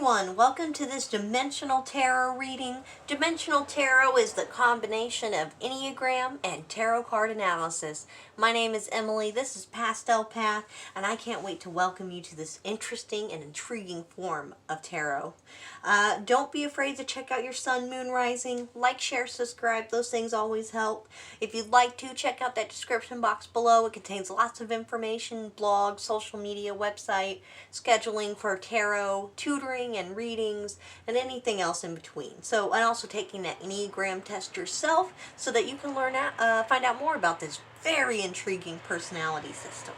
everyone, welcome to this Dimensional Tarot reading. Dimensional Tarot is the combination of Enneagram and Tarot card analysis. My name is Emily, this is Pastel Path, and I can't wait to welcome you to this interesting and intriguing form of Tarot. Don't be afraid to check out your sun, moon, rising. Like, share, subscribe, those things always help. If you'd like to, check out that description box below. It contains lots of information, blogs, social media, website, scheduling for tarot, tutoring and readings, and anything else in between. So, and also taking that ENNEAGRAM test yourself so that you can find out more about this very intriguing personality system.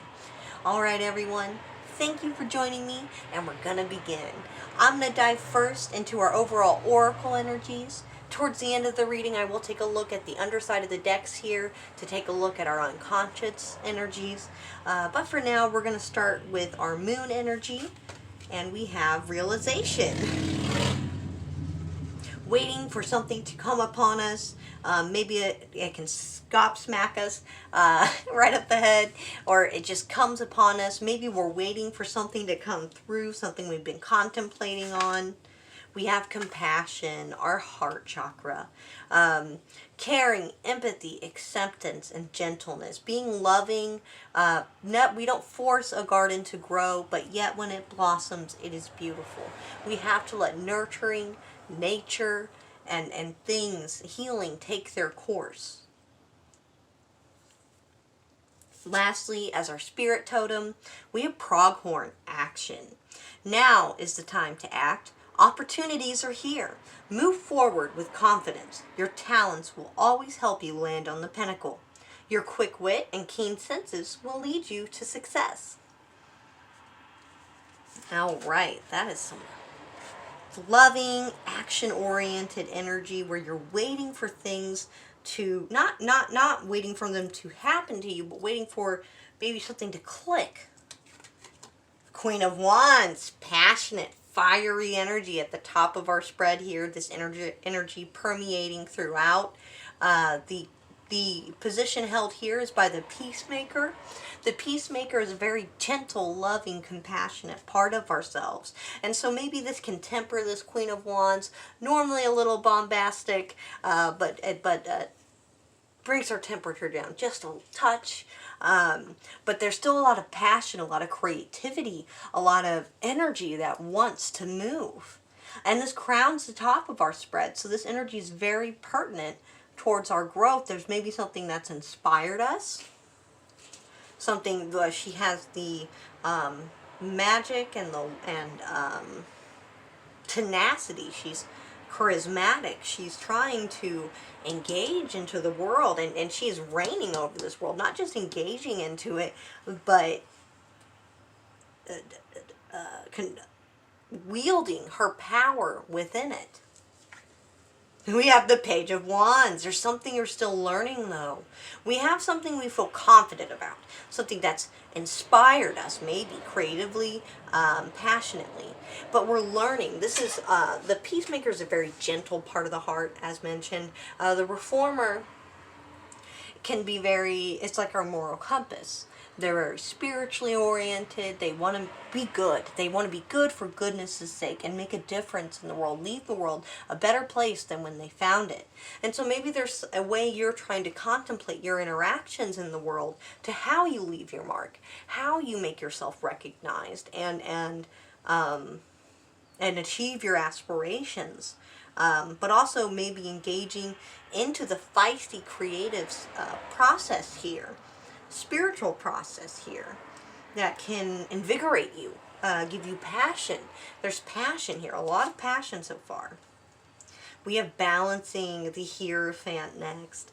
Alright everyone, thank you for joining me, and we're gonna begin. I'm gonna dive first into our overall oracle energies. Towards the end of the reading, I will take a look at the underside of the decks here to take a look at our unconscious energies. But for now, we're going to start with our moon energy, and we have realization. Waiting for something to come upon us. Maybe it can gobsmack us right up the head, or it just comes upon us. Maybe we're waiting for something to come through, something we've been contemplating on. We have compassion, our heart chakra, caring, empathy, acceptance, and gentleness. Being loving. We don't force a garden to grow, but yet when it blossoms, it is beautiful. We have to let nurturing, nature, and things, healing, take their course. Lastly, as our spirit totem, we have pronghorn, action. Now is the time to act. Opportunities are here. Move forward with confidence. Your talents will always help you land on the pinnacle. Your quick wit and keen senses will lead you to success. Alright, that is some loving, action-oriented energy where you're waiting for things to, not waiting for them to happen to you, but waiting for maybe something to click. Queen of Wands, passionate, fiery energy at the top of our spread here. This energy permeating throughout. The position held here is by the Peacemaker. The Peacemaker is a very gentle, loving, compassionate part of ourselves. And so maybe this can temper this Queen of Wands. Normally a little bombastic, but brings our temperature down just a touch. But there's still a lot of passion, a lot of creativity, a lot of energy that wants to move. And this crowns the top of our spread. So this energy is very pertinent towards our growth. There's maybe something that's inspired us. Something, she has the magic and tenacity. She's charismatic. She's trying to engage into the world, and she's reigning over this world, not just engaging into it, but wielding her power within it. We have the Page of Wands. There's something you're still learning, though. We have something we feel confident about, something that's inspired us, maybe creatively, passionately, but we're learning. This is the Peacemaker is a very gentle part of the heart, as mentioned. The Reformer can be it's like our moral compass. They're very spiritually oriented. They want to be good. They want to be good for goodness' sake and make a difference in the world. Leave the world a better place than when they found it. And so maybe there's a way you're trying to contemplate your interactions in the world to how you leave your mark, how you make yourself recognized and achieve your aspirations. But also maybe engaging into the feisty creative process here. Spiritual process here that can invigorate you, give you passion. There's passion here, a lot of passion so far. We have balancing the Hierophant next.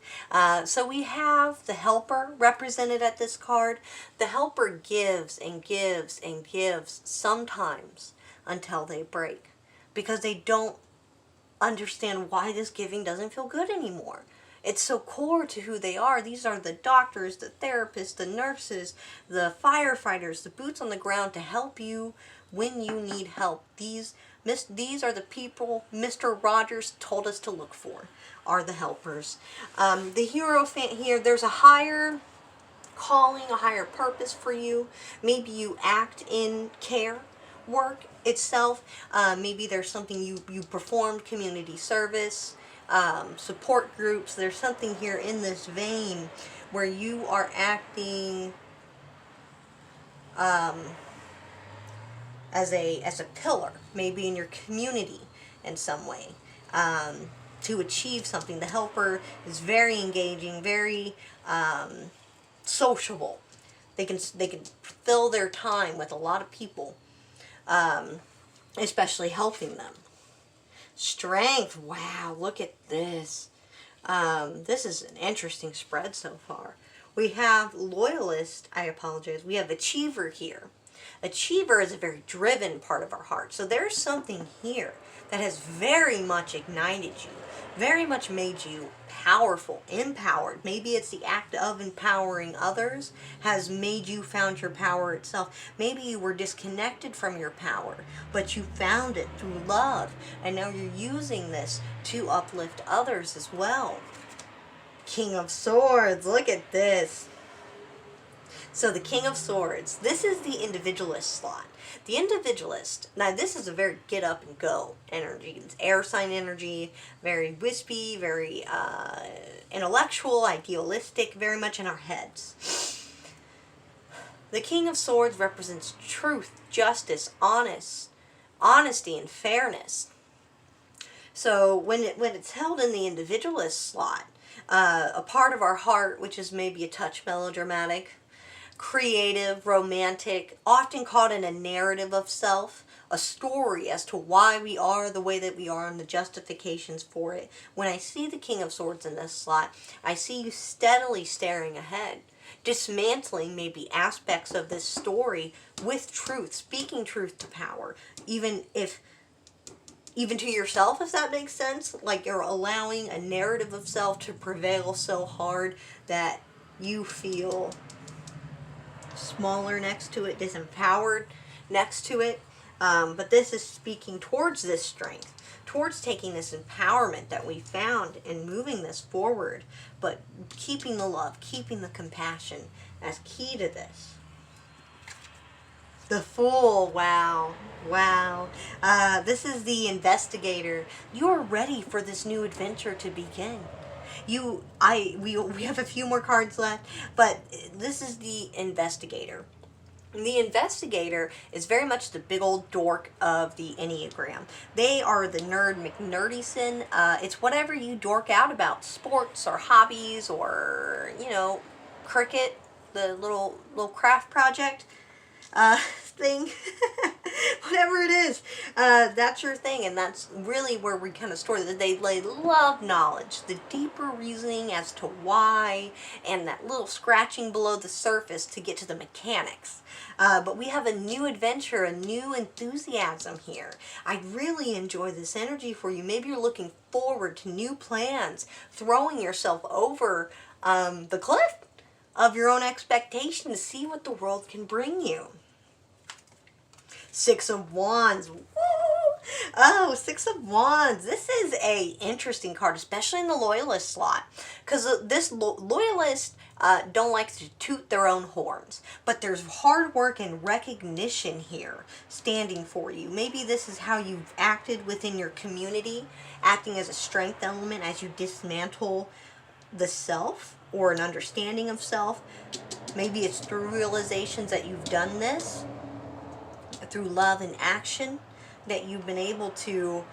So we have the Helper represented at this card. The Helper gives and gives and gives sometimes until they break, because they don't understand why this giving doesn't feel good anymore. It's so core to who they are. These are the doctors, the therapists, the nurses, the firefighters, the boots on the ground to help you when you need help. These are the people Mr. Rogers told us to look for, are the helpers. The Hierophant here, there's a higher calling, a higher purpose for you. Maybe you act in care work itself. Maybe there's something you performed, community service, support groups. There's something here in this vein where you are acting as a pillar, maybe in your community in some way, to achieve something. The helper is very engaging, very sociable. They can fill their time with a lot of people, especially helping them. Strength. Wow, look at this. This is an interesting spread so far. We have loyalist. I apologize. We have achiever here. Achiever is a very driven part of our heart. So there's something here that has very much ignited you, very much made you powerful, empowered. Maybe it's the act of empowering others has made you found your power itself. Maybe you were disconnected from your power, but you found it through love, and now you're using this to uplift others as well. King of Swords, look at this. So the King of Swords, this is the individualist slot. The individualist, now this is a very get up and go energy. It's air sign energy, very wispy, very intellectual, idealistic, very much in our heads. The King of Swords represents truth, justice, honesty, and fairness. So when it's held in the individualist slot, a part of our heart, which is maybe a touch melodramatic, creative, romantic, often caught in a narrative of self, a story as to why we are the way that we are and the justifications for it. When I see the King of Swords in this slot, I see you steadily staring ahead, dismantling maybe aspects of this story with truth, speaking truth to power, even to yourself, if that makes sense. Like you're allowing a narrative of self to prevail so hard that you feel smaller next to it, disempowered next to it. But this is speaking towards this strength, towards taking this empowerment that we found and moving this forward, but keeping the love, keeping the compassion as key to this. The Fool, wow, wow. This is the investigator. You're ready for this new adventure to begin. We have a few more cards left, but this is the investigator. The investigator is very much the big old dork of the Enneagram. They are the nerd McNerdyson. It's whatever you dork out about, sports or hobbies or, cricket, the little craft project thing. Whatever it is, that's your thing, and that's really where we kind of store that they love knowledge, the deeper reasoning as to why, and that little scratching below the surface to get to the mechanics. But we have a new adventure, a new enthusiasm here. I really enjoy this energy for you. Maybe you're looking forward to new plans, throwing yourself over the cliff of your own expectations to see what the world can bring you. Six of Wands. Woo! Oh, Six of Wands. This is a interesting card, especially in the loyalist slot, because this loyalist don't like to toot their own horns, but there's hard work and recognition here standing for you. Maybe this is how you've acted within your community, acting as a strength element as you dismantle the self or an understanding of self. Maybe it's through realizations that you've done this, through love and action, that you've been able to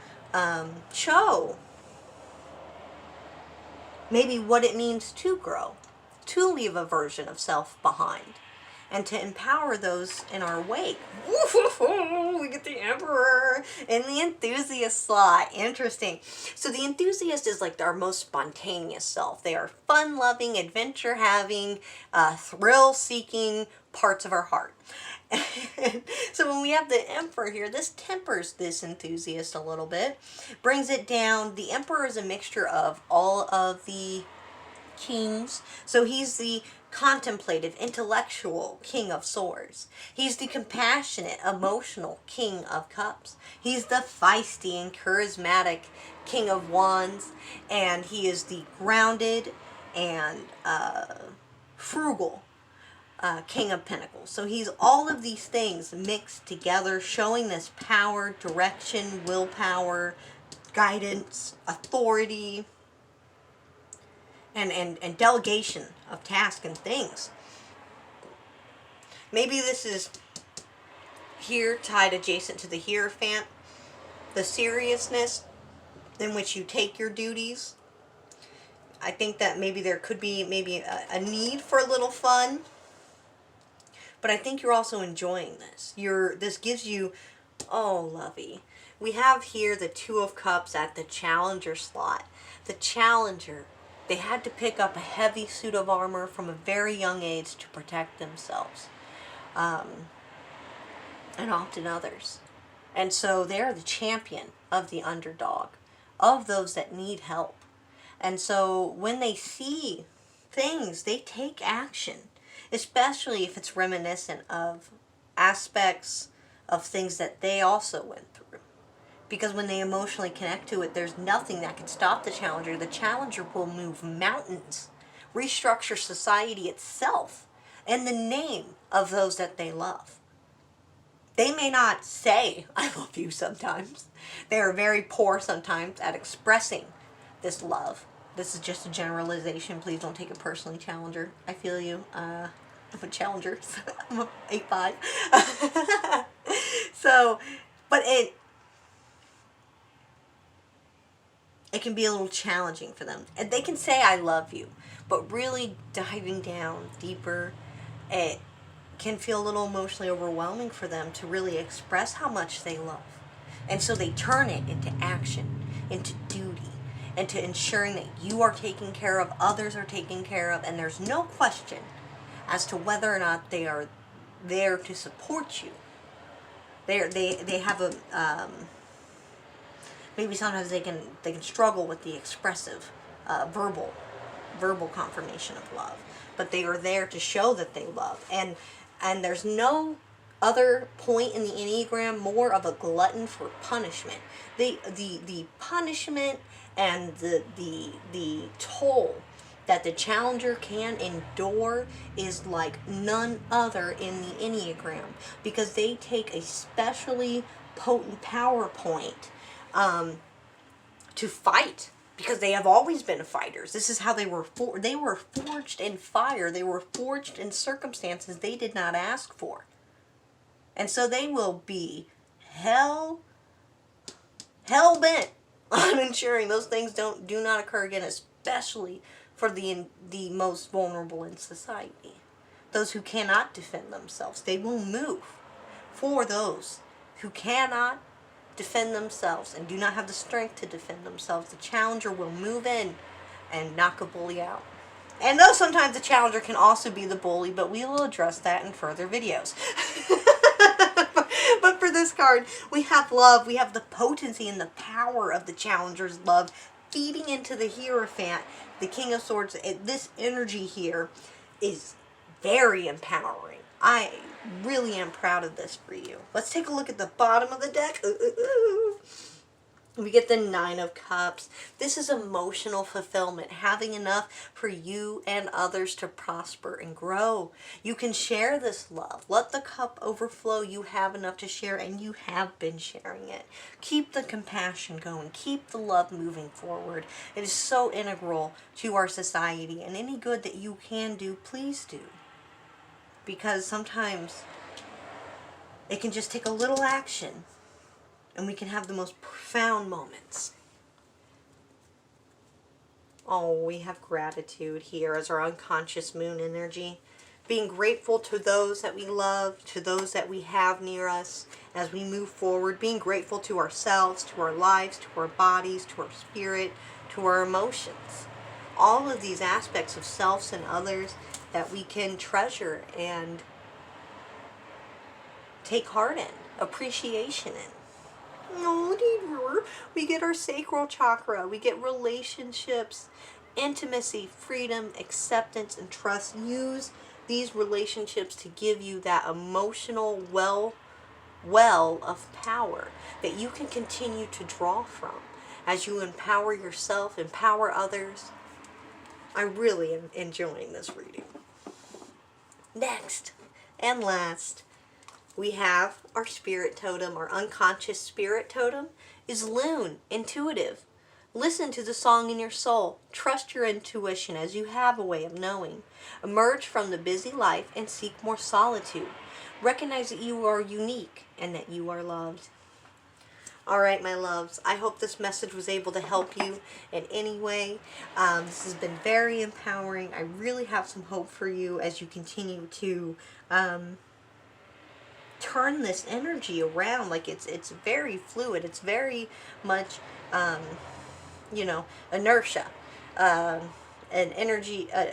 show maybe what it means to grow, to leave a version of self behind, and to empower those in our wake. We get the Emperor in the enthusiast slot. Interesting. So the enthusiast is like our most spontaneous self. They are fun-loving, adventure-having, thrill-seeking parts of our heart. So when we have the Emperor here, this tempers this enthusiast a little bit, brings it down. The Emperor is a mixture of all of the kings. So he's the contemplative, intellectual King of Swords. He's the compassionate, emotional King of Cups. He's the feisty and charismatic King of Wands. And he is the grounded and frugal King of Pentacles. So he's all of these things mixed together, showing this power, direction, willpower, guidance, authority, and delegation of tasks and things. Maybe this is here tied adjacent to the Hierophant, the seriousness in which you take your duties. I think that maybe there could be maybe a need for a little fun, but I think you're also enjoying this. This gives you, oh, lovey. We have here the Two of Cups at the Challenger slot. The Challenger, they had to pick up a heavy suit of armor from a very young age to protect themselves, and often others. And so they're the champion of the underdog, of those that need help. And so when they see things, they take action, especially if it's reminiscent of aspects of things that they also went through. Because when they emotionally connect to it, there's nothing that can stop the Challenger. The Challenger will move mountains, restructure society itself in the name of those that they love. They may not say, I love you sometimes. They are very poor sometimes at expressing this love. This is just a generalization. Please don't take it personally, Challenger. I feel you. I'm a Challenger. I'm a 8'5". So, but it can be a little challenging for them. And they can say, I love you. But really diving down deeper, it can feel a little emotionally overwhelming for them to really express how much they love. And so they turn it into action, into duty, into ensuring that you are taken care of, others are taken care of, and there's no question as to whether or not they are there to support you. They have a maybe sometimes they can struggle with the expressive verbal confirmation of love, but they are there to show that they love. And there's no other point in the Enneagram more of a glutton for punishment. The punishment and the toll that the Challenger can endure is like none other in the Enneagram, because they take a specially potent power point to fight, because they have always been fighters. This is how they were they were forged in fire. They were forged in circumstances they did not ask for. And so they will be hell bent on ensuring those things do not occur again, especially for the most vulnerable in society. Those who cannot defend themselves. They will move for those who cannot defend themselves and do not have the strength to defend themselves. The Challenger will move in and knock a bully out. And though sometimes the Challenger can also be the bully, but we will address that in further videos. But for this card, we have love. We have the potency and the power of the Challenger's love feeding into the Hierophant, the King of Swords. This energy here is very empowering. I really am proud of this for you. Let's take a look at the bottom of the deck. We get the Nine of Cups. This is emotional fulfillment, having enough for you and others to prosper and grow. You can share this love. Let the cup overflow. You have enough to share, and you have been sharing it. Keep the compassion going. Keep the love moving forward. It is so integral to our society, and any good that you can do, please do. Because sometimes it can just take a little action, and we can have the most profound moments. Oh, we have gratitude here as our unconscious moon energy. Being grateful to those that we love, to those that we have near us as we move forward. Being grateful to ourselves, to our lives, to our bodies, to our spirit, to our emotions. All of these aspects of selves and others that we can treasure and take heart in, appreciation in. We get our sacral chakra. We get relationships, intimacy, freedom, acceptance, and trust. Use these relationships to give you that emotional well of power that you can continue to draw from as you empower yourself, empower others. I really am enjoying this reading. Next and last, we have our spirit totem. Our unconscious spirit totem is Loon, intuitive. Listen to the song in your soul. Trust your intuition as you have a way of knowing. Emerge from the busy life and seek more solitude. Recognize that you are unique and that you are loved. All right, my loves, I hope this message was able to help you in any way. This has been very empowering. I really have some hope for you as you continue to turn this energy around. Like it's very fluid. It's very much, you know, inertia. An energy, an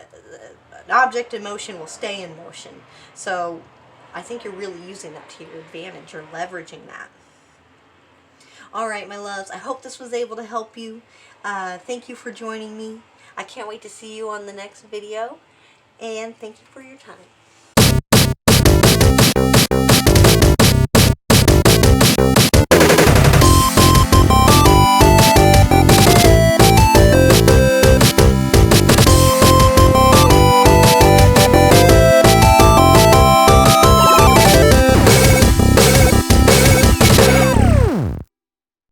object in motion will stay in motion. So I think you're really using that to your advantage. You're leveraging that. All right, my loves, I hope this was able to help you. Thank you for joining me. I can't wait to see you on the next video. And thank you for your time.